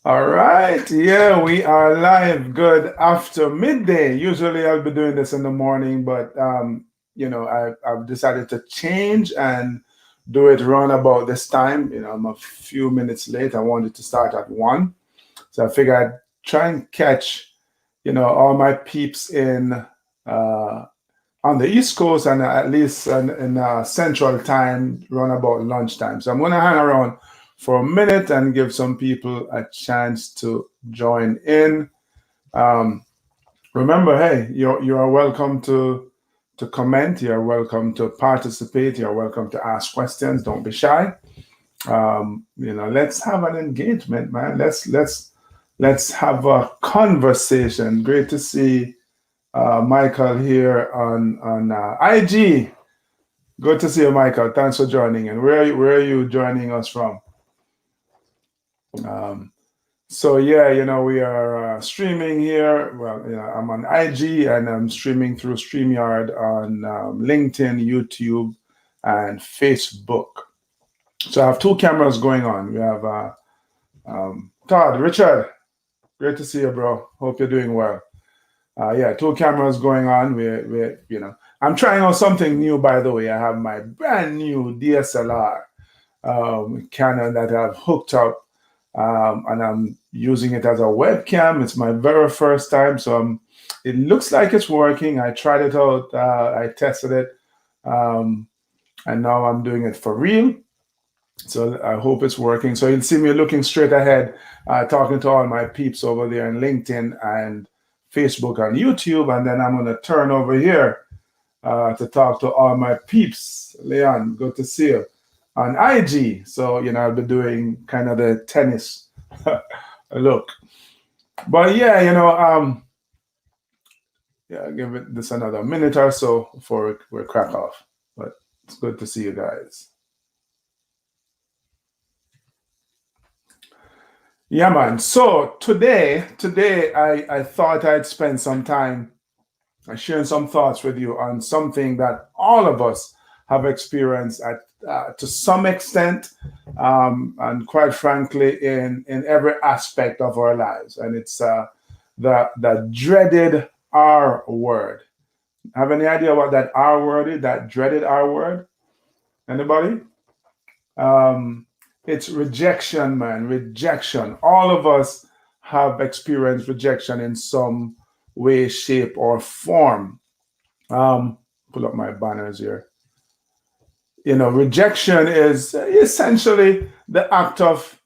All right. Yeah, we are live. Good after midday. Usually I'll be doing this in the morning, but I've decided to change and do it around about this time. I'm a few minutes late. I wanted to start at 1. So I figured I'd try and catch, all my peeps in on the East Coast and at least in Central Time, around about lunchtime. So I'm going to hang around for a minute and give some people a chance to join in. Um, Remember, hey, you are welcome to comment. You're welcome to participate. You're welcome to ask questions. Don't be shy. Let's have an engagement, man. Let's have a conversation. Great to see Michael here on IG. Good to see you, Michael. Thanks for joining. And where are you joining us from? Um, so yeah, we are streaming here. Well, I'm on IG and I'm streaming through StreamYard on LinkedIn, YouTube, and Facebook. So I have two cameras going on. We have Todd, Richard. Great to see you, bro. Hope you're doing well. Yeah, two cameras going on. I'm trying out something new, by the way. I have my brand new DSLR Canon that I've hooked up, and I'm using it as a webcam. It's my very first time, so it looks like it's working. I tried it out. I tested it, um, and now I'm doing it for real. So I hope it's working. So you'll see me looking straight ahead, talking to all my peeps over there in LinkedIn and Facebook and YouTube. And then I'm going to turn over here to talk to all my peeps. Leon, good to see you on IG. So, I'll be doing kind of the tennis look. But yeah, yeah, give it this another minute or so before we crack off. But it's good to see you guys. Yeah, man. So today I thought I'd spend some time sharing some thoughts with you on something that all of us have experienced at to some extent, and quite frankly, in every aspect of our lives, and it's the dreaded R word. Have any idea what that R word is? That dreaded R word? Anybody? Um, it's rejection, man. Rejection. All of us have experienced rejection in some way, shape, or form. Um, Pull up my banners here. Rejection is essentially the act of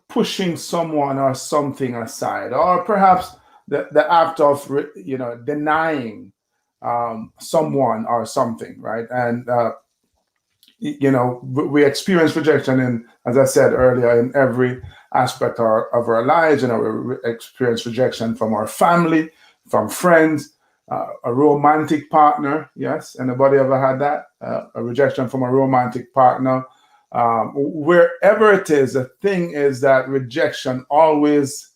pushing someone or something aside, or perhaps the act of denying someone or something, right? And we experience rejection in, as I said earlier, in every aspect of our lives. We experience rejection from our family, from friends, a romantic partner. Yes, anybody ever had that? A rejection from a romantic partner. Wherever it is, the thing is that rejection always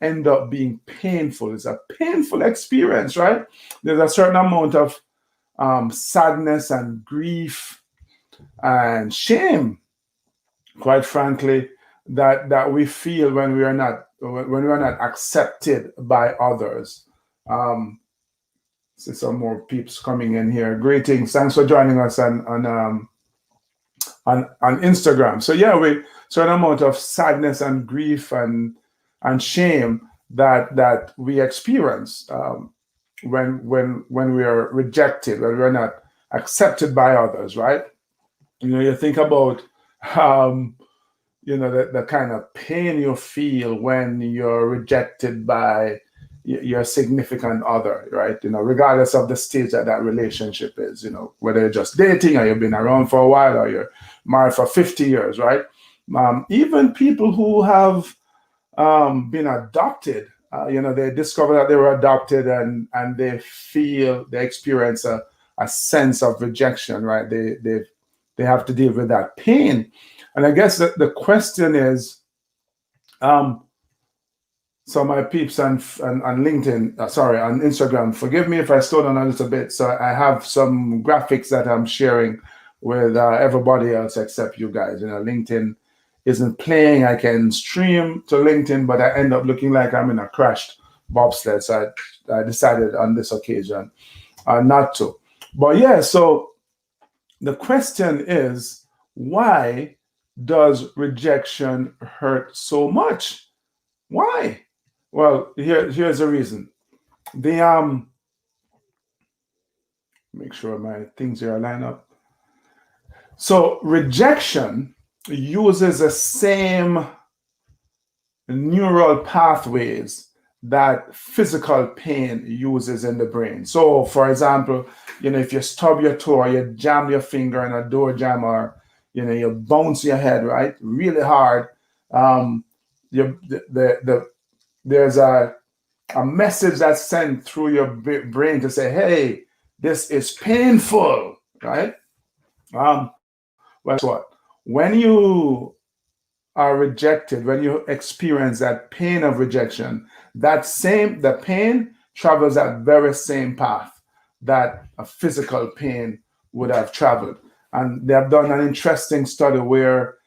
end up being painful. It's a painful experience, right? There's a certain amount of sadness and grief and shame, quite frankly, that we feel when we are not accepted by others. Um, See some more peeps coming in here. Greetings, thanks for joining us on Instagram. So yeah, we certain amount of sadness and grief and shame that we experience when we are rejected, when we're not accepted by others, right? You think about um, the kind of pain you feel when you're rejected by your significant other, right? Regardless of the stage that relationship is, whether you're just dating or you've been around for a while or you're married for 50 years, right? Even people who have been adopted, they discover that they were adopted, and they experience a sense of rejection, right? They have to deal with that pain. And I guess the question is, so my peeps on LinkedIn, sorry, on Instagram, forgive me if I slow down a little bit. So I have some graphics that I'm sharing with everybody else except you guys. LinkedIn isn't playing, I can stream to LinkedIn, but I end up looking like I'm in a crashed bobsled. So I decided on this occasion not to. But yeah, so the question is, why does rejection hurt so much? Why? Well, here's the reason. The make sure my things here line up. So rejection uses the same neural pathways that physical pain uses in the brain. So, for example, if you stub your toe or you jam your finger in a door jam, or you bounce your head right really hard, there's a message that's sent through your brain to say, "Hey, this is painful," right? Well, guess what? When you are rejected, when you experience that pain of rejection, the pain travels that very same path that a physical pain would have traveled. And they have done an interesting study where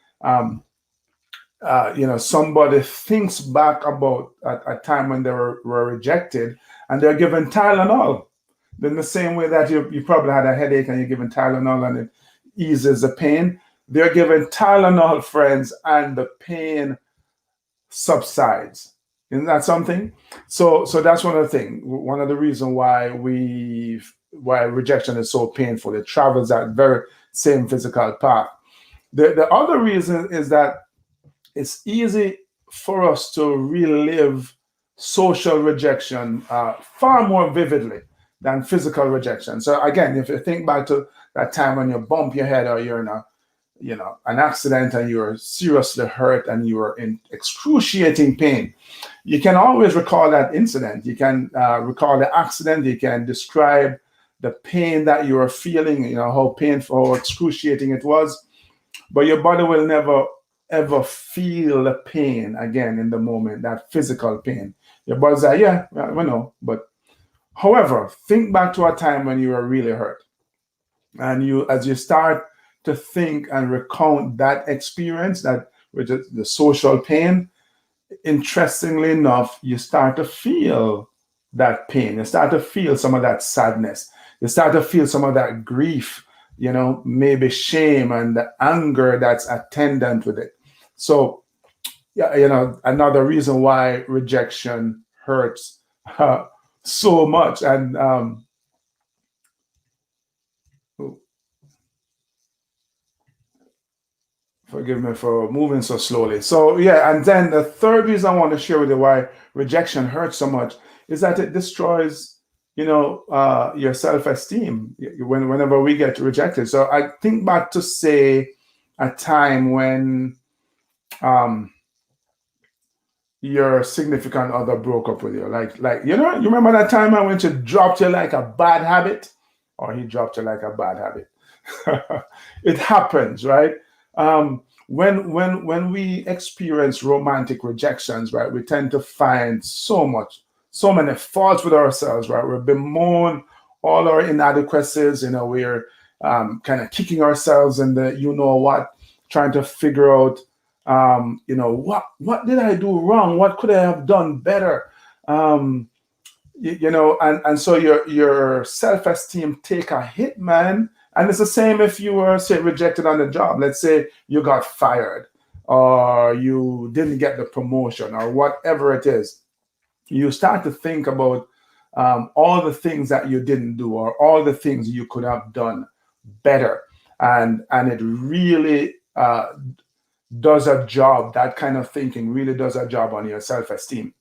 somebody thinks back about a time when they were rejected, and they're given Tylenol. In the same way that you probably had a headache and you're given Tylenol and it eases the pain, they're given Tylenol, friends, and the pain subsides. Isn't that something? So that's one of the things. One of the reasons why rejection is so painful. It travels that very same physical path. The other reason is that it's easy for us to relive social rejection far more vividly than physical rejection. So again, if you think back to that time when you bump your head or you're in an accident and you're seriously hurt and you are in excruciating pain, you can always recall that incident. You can recall the accident. You can describe the pain that you were feeling, how painful, how excruciating it was, but your body will never ever feel the pain again in the moment, that physical pain. Your body's like, yeah, we know. But however, think back to a time when you were really hurt. And as you start to think and recount that experience, that which is the social pain, interestingly enough, you start to feel that pain. You start to feel some of that sadness. You start to feel some of that grief, maybe shame and the anger that's attendant with it. So, yeah, another reason why rejection hurts so much. And forgive me for moving so slowly. So, yeah, and then the third reason I want to share with you why rejection hurts so much is that it destroys, your self-esteem whenever we get rejected. So I think back to, say, a time when your significant other broke up with you. You remember that time when she dropped you like a bad habit, or he dropped you like a bad habit. It happens, right? When we experience romantic rejections, right, we tend to find so many faults with ourselves, right? We bemoan all our inadequacies. We're kind of kicking ourselves in the what, trying to figure out what did I do wrong? What could I have done better? And so your self-esteem take a hit, man. And it's the same if you were, say, rejected on the job. Let's say you got fired or you didn't get the promotion or whatever it is. You start to think about all the things that you didn't do or all the things you could have done better. And it really does a job. That kind of thinking really does a job on your self-esteem.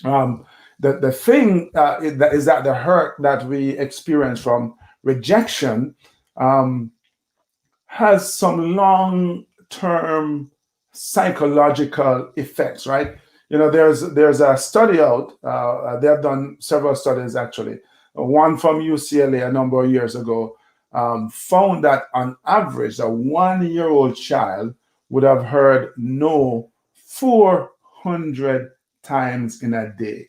The thing is that the hurt that we experience from rejection has some long-term psychological effects, right? There's a study out. They have done several studies actually. One from UCLA a number of years ago found that on average, a 1-year-old child would have heard no 400 times in a day.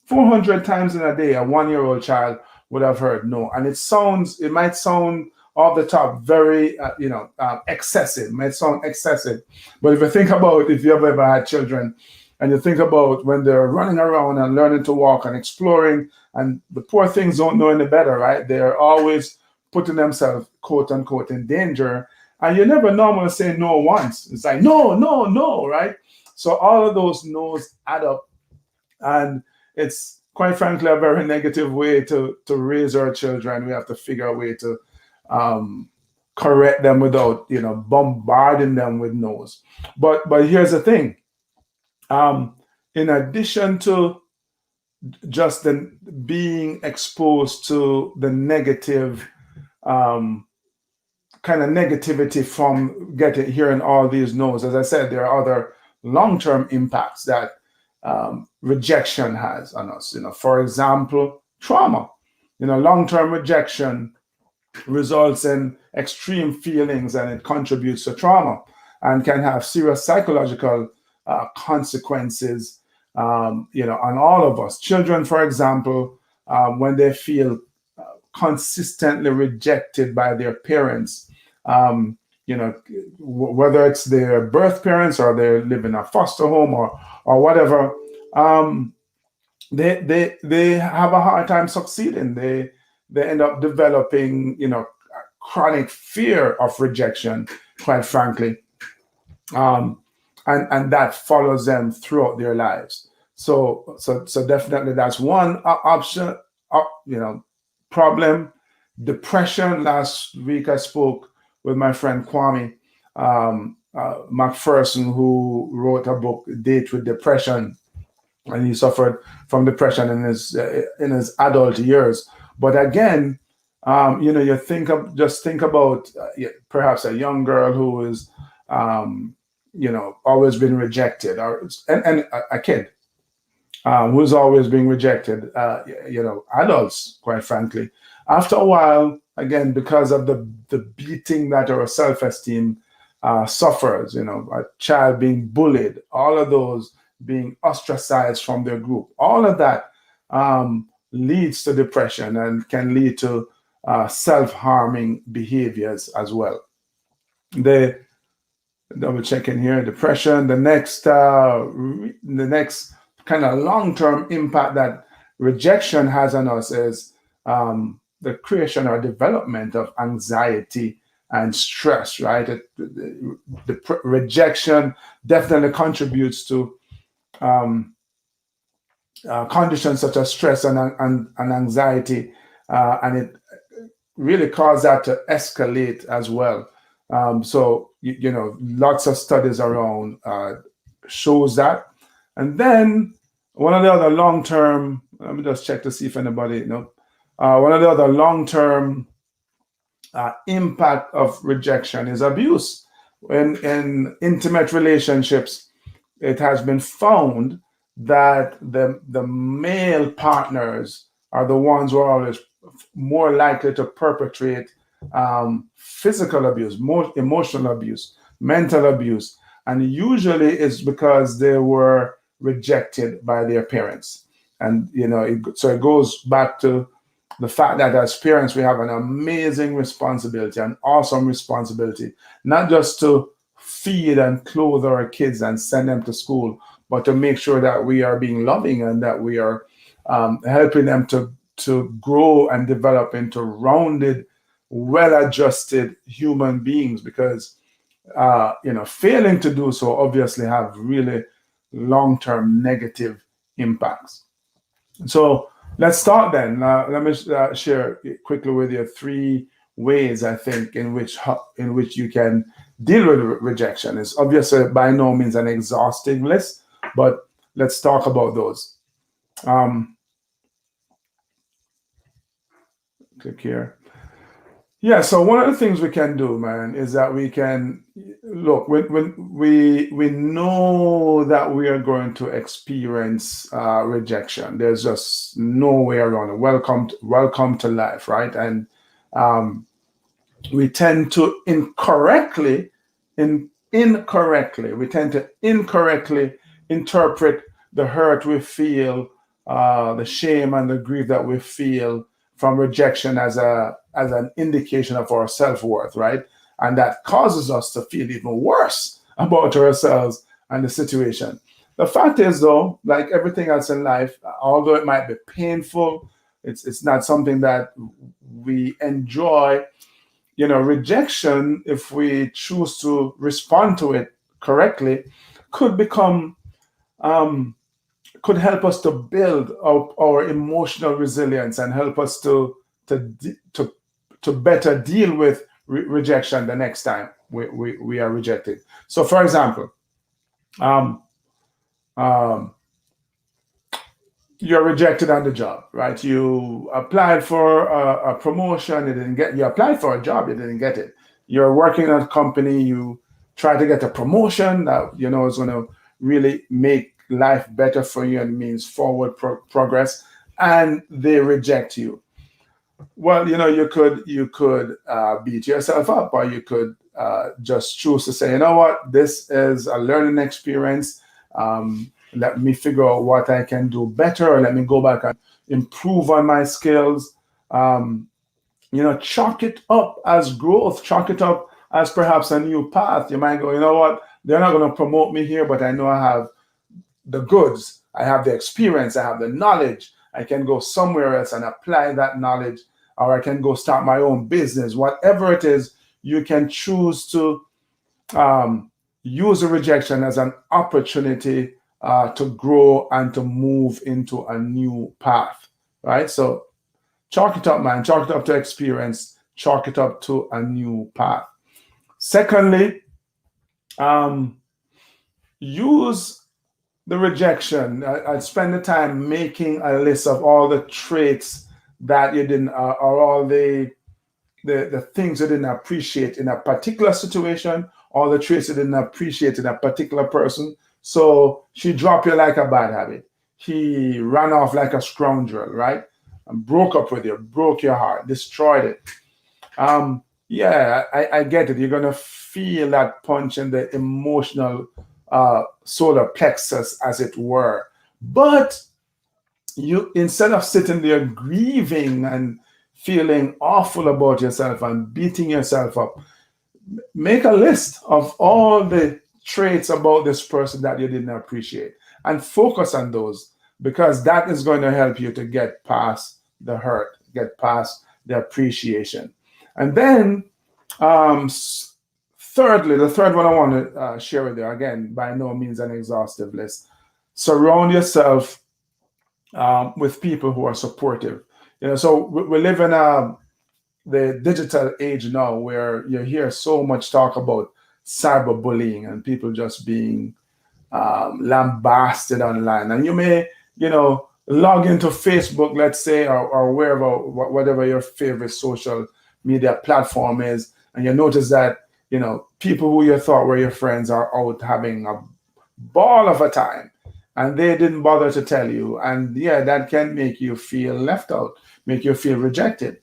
400 times in a day, a 1-year-old child would have heard no. And it might sound off the top very excessive. May sound excessive, but if you think about, if you have ever had children, and you think about when they're running around and learning to walk and exploring, and the poor things don't know any better, right? They're always putting themselves, quote unquote, in danger. And you never normally say no once. It's like, no, no, no, right? So all of those no's add up. And it's quite frankly a very negative way to raise our children. We have to figure a way to correct them without, bombarding them with no's. But here's the thing. In addition to just the being exposed to the negative kind of negativity from hearing all these no's, as I said, there are other long-term impacts that rejection has on us. For example, trauma. Long-term rejection results in extreme feelings, and it contributes to trauma and can have serious psychological consequences, on all of us. Children, for example, when they feel consistently rejected by their parents, whether it's their birth parents or they live in a foster home or whatever, they have a hard time succeeding. They end up developing, chronic fear of rejection, quite frankly. And that follows them throughout their lives. So definitely that's one option, problem. Depression. Last week I spoke with my friend Kwame McPherson, who wrote a book, Date with Depression, and he suffered from depression in his adult years. But again, you think about perhaps a young girl who is always been rejected, and a kid who's always being rejected, adults, quite frankly. After a while, again, because of the beating that our self-esteem suffers, a child being bullied, all of those being ostracized from their group, all of that leads to depression and can lead to self-harming behaviors as well. Double checking here, depression. The next kind of long-term impact that rejection has on us is the creation or development of anxiety and stress, right? The rejection definitely contributes to conditions such as stress and anxiety, and it really causes that to escalate as well. So lots of studies around shows that. And then one of the other long-term, let me just check to see if anybody one of the other long-term impact of rejection is abuse. In intimate relationships, it has been found that the male partners are the ones who are always more likely to perpetrate physical abuse, more emotional abuse, mental abuse, and usually it's because they were rejected by their parents. And so it goes back to the fact that as parents we have an amazing responsibility, an awesome responsibility, not just to feed and clothe our kids and send them to school, but to make sure that we are being loving and that we are helping them to grow and develop into rounded, well-adjusted human beings, because failing to do so obviously have really long-term negative impacts. So let's start then. Let me share quickly with you 3 ways I think in which you can deal with rejection. It's obviously by no means an exhaustive list, but let's talk about those. Click here. Yeah, so one of the things we can do, man, is that we can look when we know that we are going to experience rejection. There's just no way around it. Welcome to life, right? And we tend to incorrectly interpret the hurt we feel, the shame and the grief that we feel from rejection as an indication of our self-worth, right? And that causes us to feel even worse about ourselves and the situation. The fact is, though, like everything else in life, although it might be painful, it's not something that we enjoy. Rejection, if we choose to respond to it correctly, could become could help us to build up our emotional resilience and help us to better deal with rejection the next time we are rejected. So, for example, um, um, you're rejected on the job, right? You applied for a promotion, you didn't get. You applied for a job, you didn't get it. You're working at a company, you try to get a promotion that is going to really make life better for you and means forward progress, and they reject you. Well, you could beat yourself up, or you could just choose to say, you know what, this is a learning experience. Let me figure out what I can do better, or let me go back and improve on my skills. Um, Chalk it up as growth, chalk it up as perhaps a new path. You might go, you know what, they're not going to promote me here, but I know I have the goods, I have the experience, I have the knowledge. I can go somewhere else and apply that knowledge, or I can go start my own business. Whatever it is, you can choose to um, use a rejection as an opportunity to grow and to move into a new path, right? So chalk it up, man. Chalk it up to experience. Chalk it up to a new path. Secondly, use the rejection. I'd spend the time making a list of all the traits that you didn't, or all the things you didn't appreciate in a particular situation, all the traits you didn't appreciate in a particular person. So she dropped you like a bad habit. He ran off like a scoundrel, right? And broke up with you, broke your heart, destroyed it. Yeah, I get it. You're gonna feel that punch in the emotional solar plexus, as it were. But you, instead of sitting there grieving and feeling awful about yourself and beating yourself up, make a list of all the traits about this person that you didn't appreciate and focus on those, because that is going to help you to get past the hurt, get past the appreciation. And then, thirdly, the third one I want to share with you, again, by no means an exhaustive list. Surround yourself with people who are supportive. So we live in the digital age now, where you hear so much talk about cyberbullying and people just being lambasted online. And you may, log into Facebook, let's say, or wherever, whatever your favorite social media platform is, and you notice that, people who you thought were your friends are out having a ball of a time, and they didn't bother to tell you. And yeah, that can make you feel left out, make you feel rejected.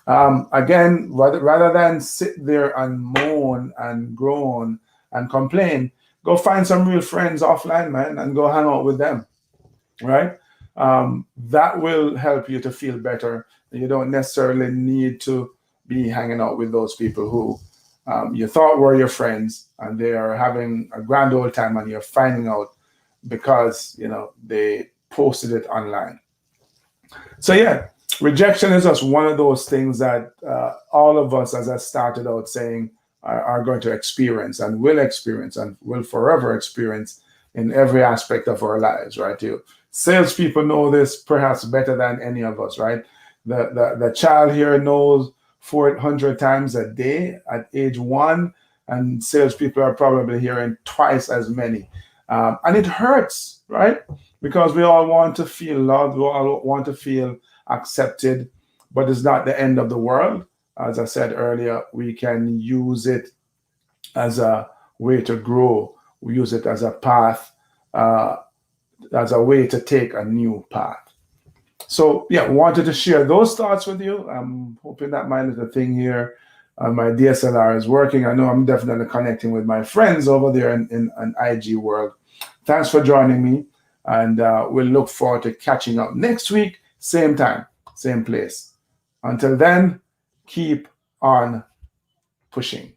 Again, rather than sit there and moan and groan and complain, go find some real friends offline, man, and go hang out with them, right? That will help you to feel better. You don't necessarily need to be hanging out with those people who you thought were your friends, and they are having a grand old time, and you're finding out because they posted it online. So yeah, rejection is just one of those things that all of us, as I started out saying, are going to experience and will forever experience in every aspect of our lives, right? You salespeople know this perhaps better than any of us, right? The child here knows 400 times a day at age 1, and salespeople are probably hearing twice as many. And it hurts, right? Because we all want to feel loved, we all want to feel accepted, but it's not the end of the world. As I said earlier, we can use it as a way to grow. We use it as a path, as a way to take a new path. So yeah, wanted to share those thoughts with you. I'm hoping that my little thing here, my DSLR is working. I know I'm definitely connecting with my friends over there in an IG world. Thanks for joining me, and we'll look forward to catching up next week, same time, same place. Until then, keep on pushing.